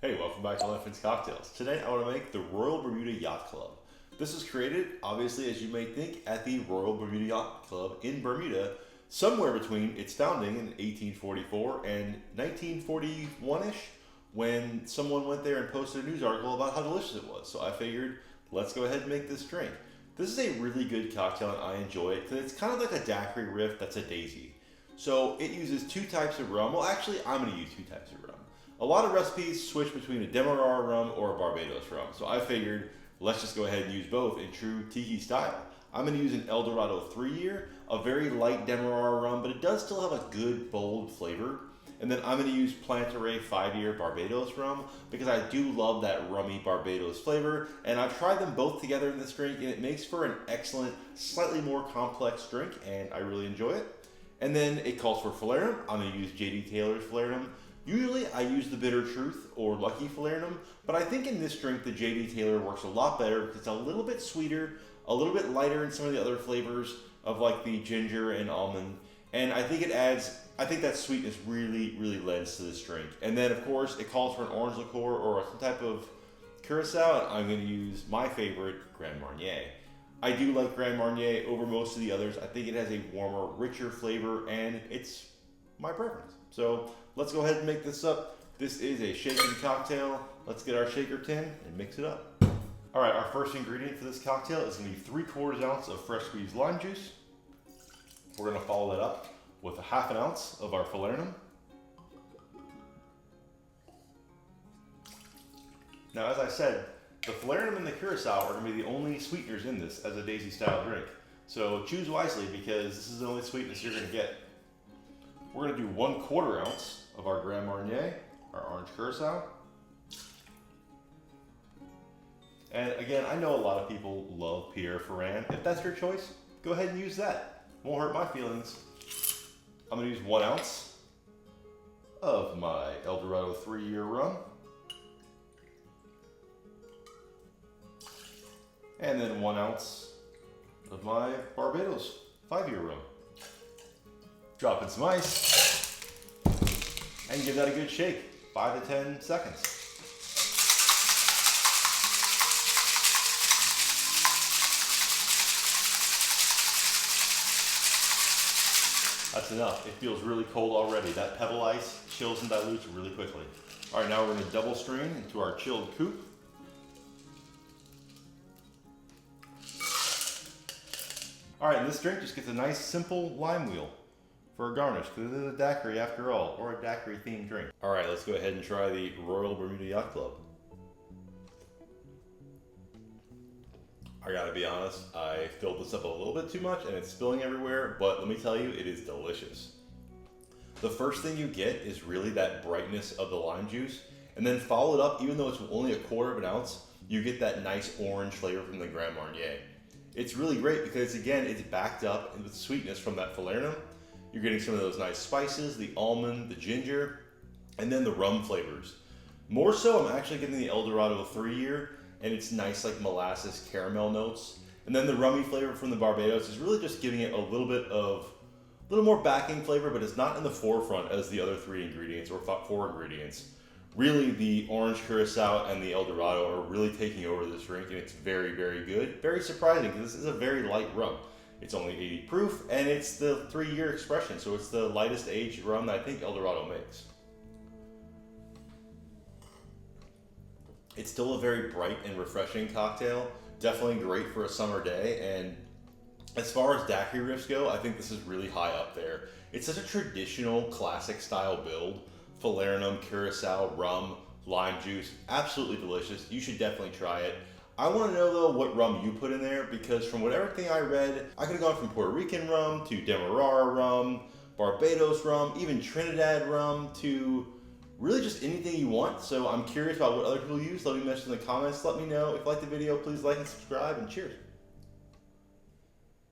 Hey, welcome back to Elephant's Cocktails. Today I want to make the Royal Bermuda Yacht Club. This was created, obviously, as you may think, at the Royal Bermuda Yacht Club in Bermuda, somewhere between its founding in 1844 and 1941-ish, when someone went there and posted a news article about how delicious it was. So I figured, let's go ahead and make this drink. This is a really good cocktail and I enjoy it because it's kind of like a daiquiri riff that's a daisy. So it uses two types of rum. Well, actually, I'm going to use two types of rum. A lot of recipes switch between a Demerara rum or a Barbados rum, so I figured let's just go ahead and use both in true tiki style. I'm going to use an El Dorado 3-year, a very light Demerara rum, but it does still have a good bold flavor. And then I'm going to use Plantaray 5-year Barbados rum because I do love that rummy Barbados flavor, and I've tried them both together in this drink and it makes for an excellent, slightly more complex drink, and I really enjoy it. And then it calls for Falernum. I'm going to use J.D. Taylor's Falernum. Usually I use the Bitter Truth or Lucky Falernum, but I think in this drink the J.D. Taylor works a lot better because it's a little bit sweeter, a little bit lighter in some of the other flavors of like the ginger and almond, and I think that sweetness really lends to this drink. And then of course it calls for an orange liqueur or some type of curacao. I'm going to use my favorite, Grand Marnier. I do like Grand Marnier over most of the others. I think it has a warmer, richer flavor, and it's my preference. So let's go ahead and make this up. This is a shaken cocktail. Let's get our shaker tin and mix it up. All right, our first ingredient for this cocktail is going to be 3/4 ounce of fresh squeezed lime juice. We're going to follow that up with a 1/2 ounce of our Falernum. Now, as I said, the Falernum and the curacao are going to be the only sweeteners in this as a daisy style drink. So choose wisely because this is the only sweetness you're going to get. We're going to do 1/4 ounce of our Grand Marnier, our orange curacao. And again, I know a lot of people love Pierre Ferrand. If that's your choice, go ahead and use that. Won't hurt my feelings. I'm going to use 1 ounce of my El Dorado 3-year rum. And then 1 ounce of my Barbados 5-year rum. Drop in some ice and give that a good shake, 5 to 10 seconds. That's enough. It feels really cold already. That pebble ice chills and dilutes really quickly. All right, now we're going to double strain into our chilled coupe. All right, and this drink just gets a nice simple lime wheel for a garnish, because it is a daiquiri after all, or a daiquiri themed drink. All right, let's go ahead and try the Royal Bermuda Yacht Club. I gotta be honest, I filled this up a little bit too much and it's spilling everywhere, but let me tell you, it is delicious. The first thing you get is really that brightness of the lime juice, and then follow it up, even though it's only 1/4 ounce, you get that nice orange flavor from the Grand Marnier. It's really great because again, it's backed up with sweetness from that Falernum. You're getting some of those nice spices, the almond, the ginger, and then the rum flavors. More so, I'm actually getting the El Dorado 3-year, and it's nice like molasses caramel notes. And then the rummy flavor from the Barbados is really just giving it a little more backing flavor, but it's not in the forefront as the other 3 ingredients or 4 ingredients. Really, the orange curacao and the El Dorado are really taking over this drink, and it's very good. Very surprising because this is a very light rum. It's only 80 proof, and it's the 3-year expression, so it's the lightest aged rum that I think El Dorado makes. It's still a very bright and refreshing cocktail. Definitely great for a summer day, and as far as daiquiri riffs go, I think this is really high up there. It's such a traditional, classic style build. Falernum, curacao, rum, lime juice, absolutely delicious. You should definitely try it. I want to know though what rum you put in there, because from everything I read, I could have gone from Puerto Rican rum to Demerara rum, Barbados rum, even Trinidad rum, to really just anything you want. So I'm curious about what other people use. Let me mention in the comments. Let me know. If you like the video, please like and subscribe, and cheers.